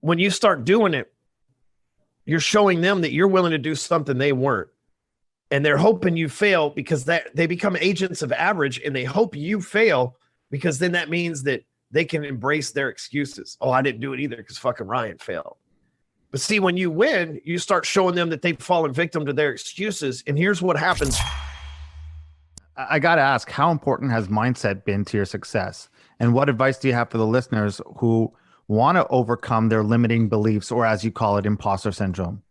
when you start doing it, you're showing them that you're willing to do something they weren't. And they're hoping you fail because they become agents of average, and they hope you fail because then that means that they can embrace their excuses. Oh, I didn't do it either because fucking Ryan failed. But see, when you win, you start showing them that they've fallen victim to their excuses. And here's what happens. I got to ask, how important has mindset been to your success? And what advice do you have for the listeners who want to overcome their limiting beliefs, or as you call it, imposter syndrome?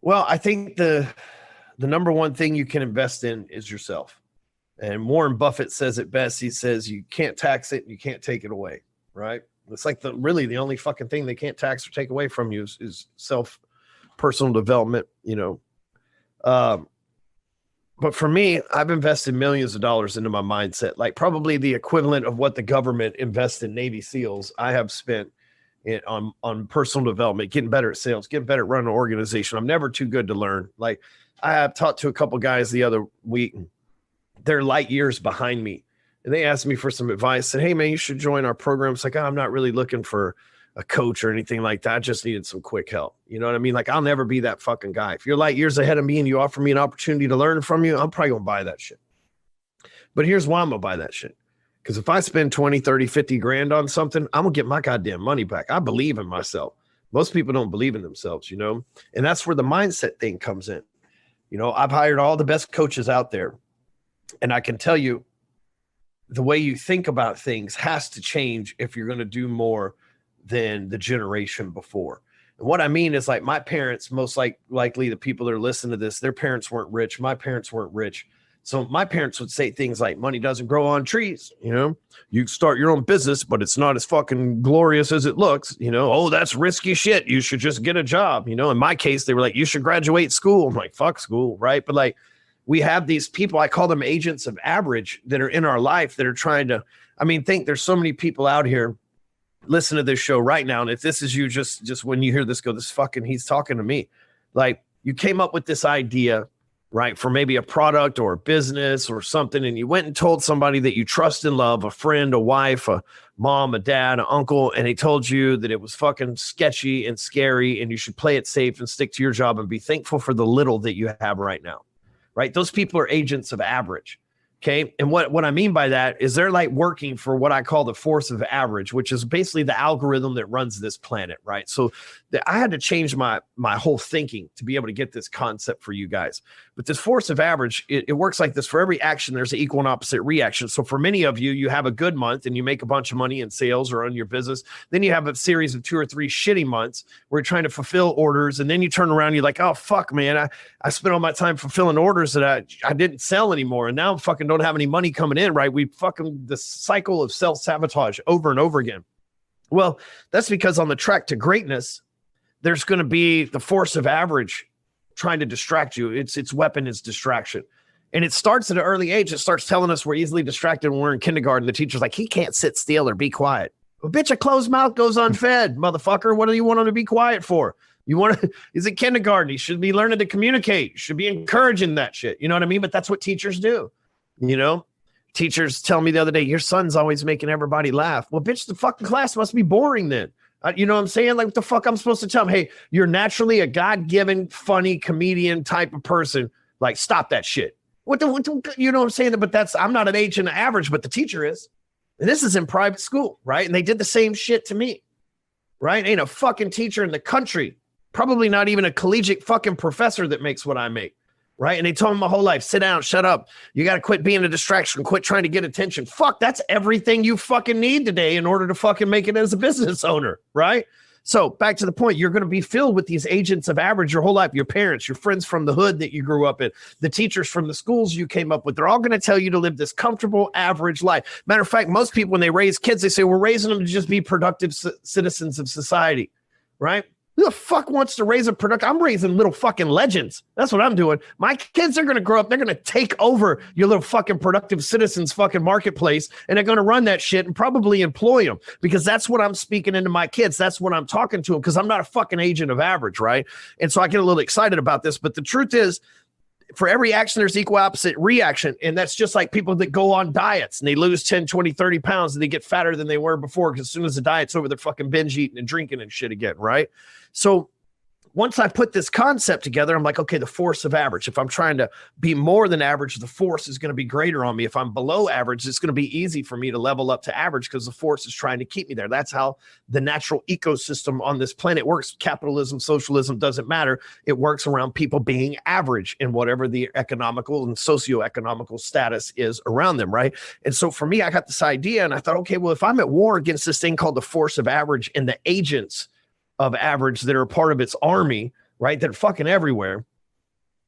Well, I think the number one thing you can invest in is yourself. And Warren Buffett says it best. He says, you can't tax it and you can't take it away, right? It's like really the only fucking thing they can't tax or take away from you is personal development, you know. But for me, I've invested millions of dollars into my mindset, like probably the equivalent of what the government invests in Navy SEALs. I have spent it on personal development, getting better at sales, getting better at running an organization. I'm never too good to learn. Like I have talked to a couple guys the other week, and they're light years behind me. And they asked me for some advice, said, hey man, you should join our program. It's like, I'm not really looking for a coach or anything like that. I just needed some quick help. You know what I mean? Like I'll never be that fucking guy. If you're light years ahead of me and you offer me an opportunity to learn from you, I'm probably going to buy that shit. But here's why I'm going to buy that shit. Because if I spend 20, 30, 50 grand on something, I'm going to get my goddamn money back. I believe in myself. Most people don't believe in themselves, you know? And that's where the mindset thing comes in. You know, I've hired all the best coaches out there. And I can tell you, the way you think about things has to change if you're going to do more than the generation before. And what I mean is, like, my parents, most likely the people that are listening to this, their parents weren't rich. My parents weren't rich. So my parents would say things like, money doesn't grow on trees. You know, you start your own business, but it's not as fucking glorious as it looks. You know, oh, that's risky shit. You should just get a job. You know, in my case, they were like, you should graduate school. I'm like, fuck school. Right. But like, we have these people, I call them agents of average, that are in our life that are trying to, I mean, think there's so many people out here listen to this show right now. And if this is you, just when you hear this, go, this fucking, he's talking to me. Like, you came up with this idea, right, for maybe a product or a business or something. And you went and told somebody that you trust and love, a friend, a wife, a mom, a dad, an uncle, and they told you that it was fucking sketchy and scary and you should play it safe and stick to your job and be thankful for the little that you have right now. Right? Those people are agents of average. Okay. And what I mean by that is they're like working for what I call the force of average, which is basically the algorithm that runs this planet. Right. So I had to change my whole thinking to be able to get this concept for you guys. But this force of average, it works like this. For every action, there's an equal and opposite reaction. So for many of you, you have a good month and you make a bunch of money in sales or on your business. Then you have a series of 2 or 3 shitty months where you're trying to fulfill orders. And then you turn around and you're like, oh, fuck, man, I spent all my time fulfilling orders that I didn't sell anymore. And now I'm fucking don't have any money coming in, right? We fucking, the cycle of self-sabotage over and over again. Well, that's because on the track to greatness, there's going to be the force of average trying to distract you. Its weapon is distraction. And it starts at an early age. It starts telling us we're easily distracted when we're in kindergarten. The teacher's like, he can't sit still or be quiet. Well, bitch, a closed mouth goes unfed, motherfucker. What do you want him to be quiet for? You want to, he's in kindergarten. He should be learning to communicate. You should be encouraging that shit. You know what I mean? But that's what teachers do. You know, teachers tell me the other day, your son's always making everybody laugh. Well, bitch, the fucking class must be boring then. You know what I'm saying? Like, what the fuck I'm supposed to tell him? Hey, you're naturally a God-given, funny comedian type of person. Like, stop that shit. What the you know what I'm saying? But I'm not an agent of average, but the teacher is. And this is in private school, right? And they did the same shit to me, right? Ain't a fucking teacher in the country, probably not even a collegiate fucking professor that makes what I make. Right. And they told me my whole life, sit down, shut up. You got to quit being a distraction, quit trying to get attention. Fuck, that's everything you fucking need today in order to fucking make it as a business owner. Right. So back to the point, you're going to be filled with these agents of average your whole life. Your parents, your friends from the hood that you grew up in, the teachers from the schools you came up with. They're all going to tell you to live this comfortable, average life. Matter of fact, most people, when they raise kids, they say, we're raising them to just be productive citizens of society. Right. Who the fuck wants to raise a product? I'm raising little fucking legends. That's what I'm doing. My kids are going to grow up. They're going to take over your little fucking productive citizens fucking marketplace. And they're going to run that shit and probably employ them because that's what I'm speaking into my kids. That's what I'm talking to them because I'm not a fucking agent of average. Right. And so I get a little excited about this. But the truth is, for every action, there's equal opposite reaction. And that's just like people that go on diets and they lose 10, 20, 30 pounds and they get fatter than they were before, because as soon as the diet's over, they're fucking binge eating and drinking and shit again, right? So once I put this concept together, I'm like, okay, the force of average. If I'm trying to be more than average, the force is going to be greater on me. If I'm below average, it's going to be easy for me to level up to average because the force is trying to keep me there. That's how the natural ecosystem on this planet works. Capitalism, socialism, doesn't matter. It works around people being average in whatever the economical and socioeconomical status is around them, right? And so for me, I got this idea and I thought, okay, well, if I'm at war against this thing called the force of average and the agents of average that are part of its army, right, that are fucking everywhere.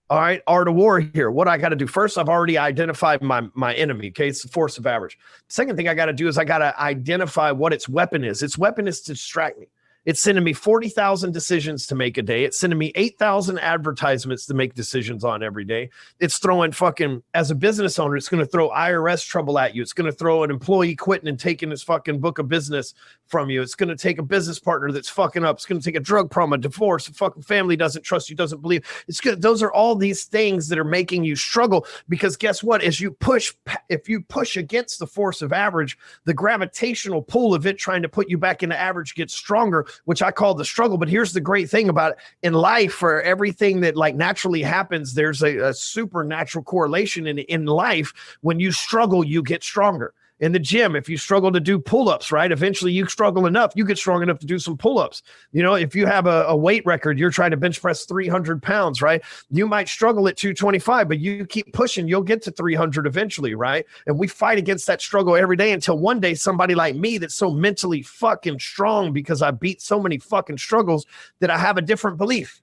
All right, art of war here. What I got to do first, I've already identified my enemy. Okay, it's the force of average. Second thing I got to do is I got to identify what its weapon is. Its weapon is to distract me. It's sending me 40,000 decisions to make a day. It's sending me 8,000 advertisements to make decisions on every day. It's throwing fucking, as a business owner, it's going to throw IRS trouble at you. It's going to throw an employee quitting and taking his fucking book of business from you. It's going to take a business partner that's fucking up. It's going to take a drug problem, a divorce, a fucking family doesn't trust you, doesn't believe. It's good. Those are all these things that are making you struggle, because guess what? As you push, if you push against the force of average, the gravitational pull of it trying to put you back into average gets stronger, which I call the struggle. But here's the great thing about it. In life, for everything that like naturally happens, there's a supernatural correlation. In life, when you struggle, you get stronger. In the gym, if you struggle to do pull-ups, right, eventually you struggle enough, you get strong enough to do some pull-ups. You know, if you have a weight record, you're trying to bench press 300 pounds, right? You might struggle at 225, but you keep pushing, you'll get to 300 eventually, right? And we fight against that struggle every day until one day somebody like me that's so mentally fucking strong because I beat so many fucking struggles that I have a different belief.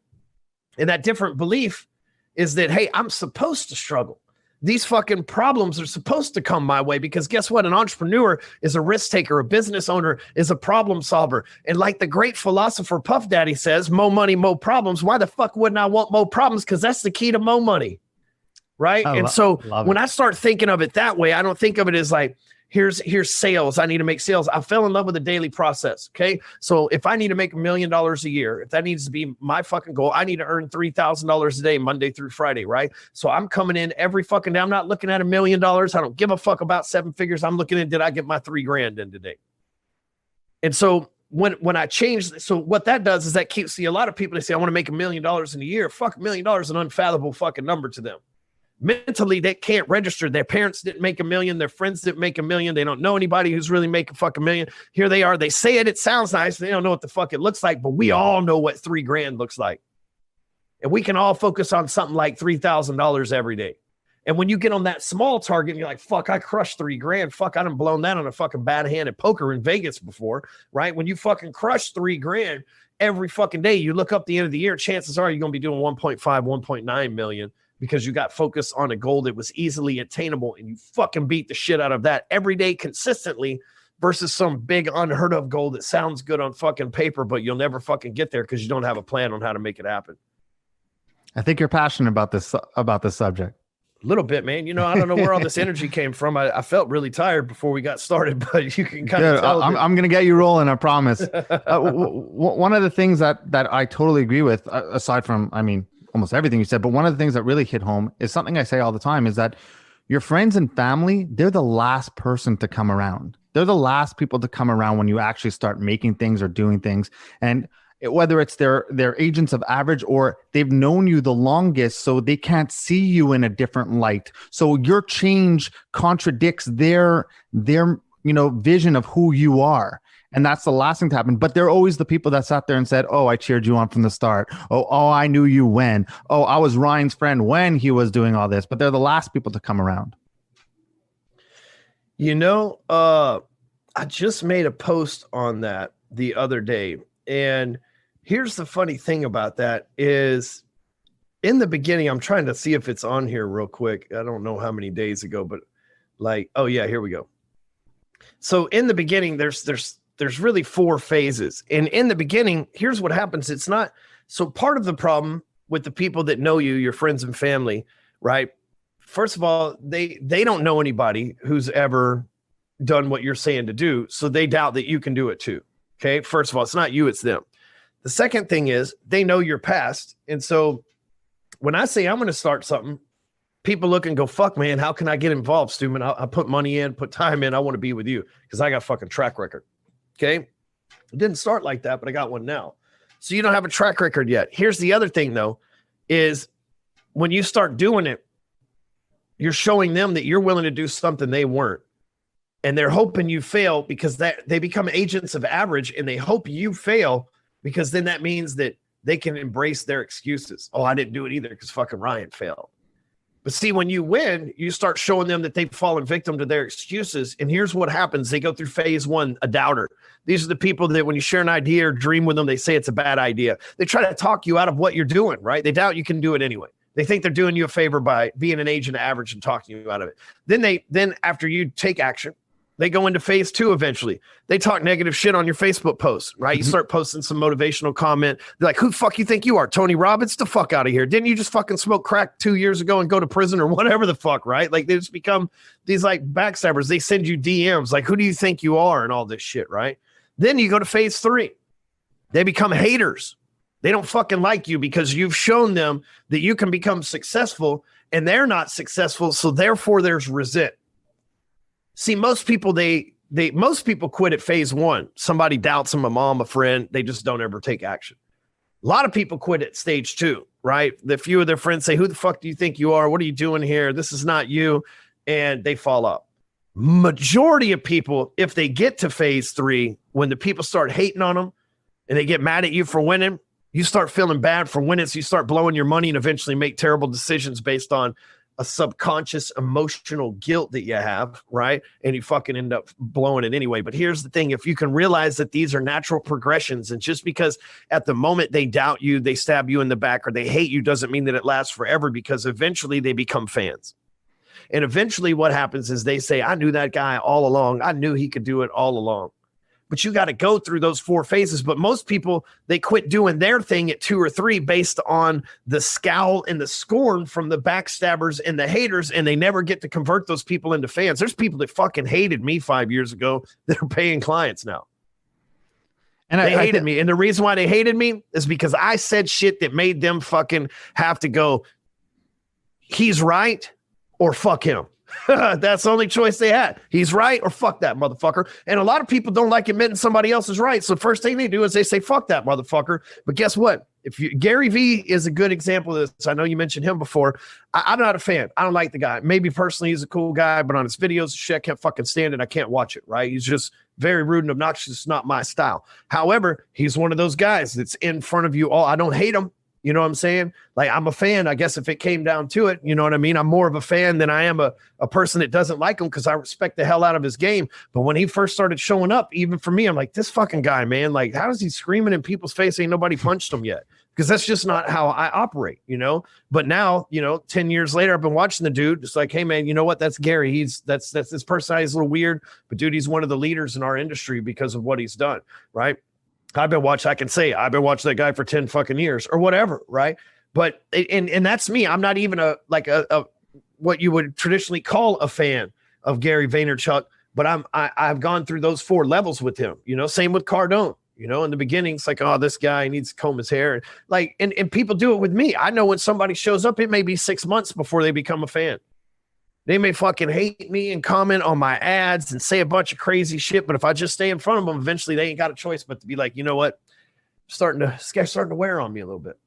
And that different belief is that, hey, I'm supposed to struggle. These fucking problems are supposed to come my way, because guess what? An entrepreneur is a risk taker. A business owner is a problem solver. And like the great philosopher Puff Daddy says, mo money, mo problems. Why the fuck wouldn't I want mo problems? Because that's the key to mo money, right? And so when I start thinking of it that way, I don't think of it as like, here's sales. I need to make sales. I fell in love with the daily process. Okay. So if I need to make $1 million a year, if that needs to be my fucking goal, I need to earn $3,000 a day, Monday through Friday. Right. So I'm coming in every fucking day. I'm not looking at $1 million. I don't give a fuck about 7 figures. I'm looking at, did I get my $3,000 in today? And so when I change, so what that does is that keeps, see, a lot of people, they say, I want to make $1 million in a year. Fuck, $1 million is an unfathomable fucking number to them. Mentally, they can't register. Their parents didn't make $1 million. Their friends didn't make $1 million. They don't know anybody who's really making fucking $1 million. Here they are. They say it. It sounds nice. They don't know what the fuck it looks like, but we all know what $3,000 looks like. And we can all focus on something like $3,000 every day. And when you get on that small target, and you're like, fuck, I crushed $3,000. Fuck, I done blown that on a fucking bad hand at poker in Vegas before, right? When you fucking crush $3,000 every fucking day, you look up the end of the year, chances are you're going to be doing 1.5, 1.9 million. Because you got focused on a goal that was easily attainable and you fucking beat the shit out of that every day consistently versus some big unheard of goal that sounds good on fucking paper, but you'll never fucking get there because you don't have a plan on how to make it happen. I think you're passionate about this subject. A little bit, man. You know, I don't know where all this energy came from. I felt really tired before we got started, but you can kind of tell. I'm going to get you rolling, I promise. One of the things that I totally agree with, aside from, I mean, almost everything you said, but one of the things that really hit home is something I say all the time, is that your friends and family, they're the last person to come around. They're the last people to come around when you actually start making things or doing things. And whether it's their agents of average or they've known you the longest, so they can't see you in a different light. So your change contradicts their vision of who you are. And that's the last thing to happen. But they're always the people that sat there and said, oh, I cheered you on from the start. Oh, I knew you when. Oh, I was Ryan's friend when he was doing all this. But they're the last people to come around. You know, I just made a post on that the other day. And here's the funny thing about that is, in the beginning, I'm trying to see if it's on here real quick. I don't know how many days ago, but like, oh yeah, here we go. So in the beginning, there's really 4 phases. And in the beginning, here's what happens. It's not, so part of the problem with the people that know you, your friends and family, right? First of all, they don't know anybody who's ever done what you're saying to do. So they doubt that you can do it too. Okay. First of all, it's not you, it's them. The second thing is they know your past. And so when I say I'm going to start something, people look and go, fuck, man, how can I get involved, Stewman? I put money in, put time in. I want to be with you because I got a fucking track record. Okay. It didn't start like that, but I got one now. So you don't have a track record yet. Here's the other thing, though, is when you start doing it, you're showing them that you're willing to do something they weren't. And they're hoping you fail because they become agents of average, and they hope you fail because then that means that they can embrace their excuses. Oh, I didn't do it either because fucking Ryan failed. But see, when you win, you start showing them that they've fallen victim to their excuses. And here's what happens. They go through phase one, a doubter. These are the people that when you share an idea or dream with them, they say it's a bad idea. They try to talk you out of what you're doing, right? They doubt you can do it anyway. They think they're doing you a favor by being an agent of average and talking you out of it. Then after you take action, they go into phase two eventually. They talk negative shit on your Facebook posts, right? You start posting some motivational comment. They're like, who the fuck you think you are? Tony Robbins? The fuck out of here. Didn't you just fucking smoke crack 2 years ago and go to prison or whatever the fuck, right? Like they just become these like backstabbers. They send you DMs like, who do you think you are? And all this shit, right? Then you go to phase three. They become haters. They don't fucking like you because you've shown them that you can become successful and they're not successful. So therefore there's resent. See, most people, most people quit at phase one. Somebody doubts them, a mom, a friend. They just don't ever take action. A lot of people quit at stage two, right? The few of their friends say, who the fuck do you think you are? What are you doing here? This is not you. And they fall up. Majority of people, if they get to phase three, when the people start hating on them and they get mad at you for winning, you start feeling bad for winning. So you start blowing your money and eventually make terrible decisions based on a subconscious emotional guilt that you have, right? And you fucking end up blowing it anyway. But here's the thing. If you can realize that these are natural progressions, and just because at the moment they doubt you, they stab you in the back, or they hate you, doesn't mean that it lasts forever, because eventually they become fans. And eventually what happens is they say, I knew that guy all along. I knew he could do it all along. But you got to go through those four phases. But most people, they quit doing their thing at 2 or 3 based on the scowl and the scorn from the backstabbers and the haters, and they never get to convert those people into fans. There's people that fucking hated me 5 years ago that are paying clients now. And they hated me. And the reason why they hated me is because I said shit that made them fucking have to go, he's right or fuck him. That's the only choice they had. He's right or fuck that motherfucker. And a lot of people don't like admitting somebody else is right. So first thing they do is they say, fuck that motherfucker. But guess what? Gary Vee is a good example of this. I know you mentioned him before. I'm not a fan. I don't like the guy. Maybe personally he's a cool guy, but on his videos, shit, I can't fucking stand it. I can't watch it, right? He's just very rude and obnoxious. It's not my style. However, he's one of those guys that's in front of you all. I don't hate him. You know what I'm saying? Like, I'm a fan, I guess, if it came down to it. You know what I mean? I'm more of a fan than I am a person that doesn't like him, because I respect the hell out of his game. But when he first started showing up, even for me, I'm like, this fucking guy, man, like, how is he screaming in people's face? Ain't nobody punched him yet. Because that's just not how I operate, you know? But now, 10 years later, I've been watching the dude, just like, hey, man, you know what? That's Gary. That's his personality is a little weird, but dude, he's one of the leaders in our industry because of what he's done, right? I've been watching that guy for 10 fucking years or whatever. Right. But, and that's me. I'm not even a what you would traditionally call a fan of Gary Vaynerchuk, but I've gone through those 4 levels with him, same with Cardone, in the beginning, it's like, oh, this guy needs to comb his hair. Like, and people do it with me. I know when somebody shows up, it may be 6 months before they become a fan. They may fucking hate me and comment on my ads and say a bunch of crazy shit, but if I just stay in front of them, eventually they ain't got a choice but to be like, you know what? Starting to wear on me a little bit.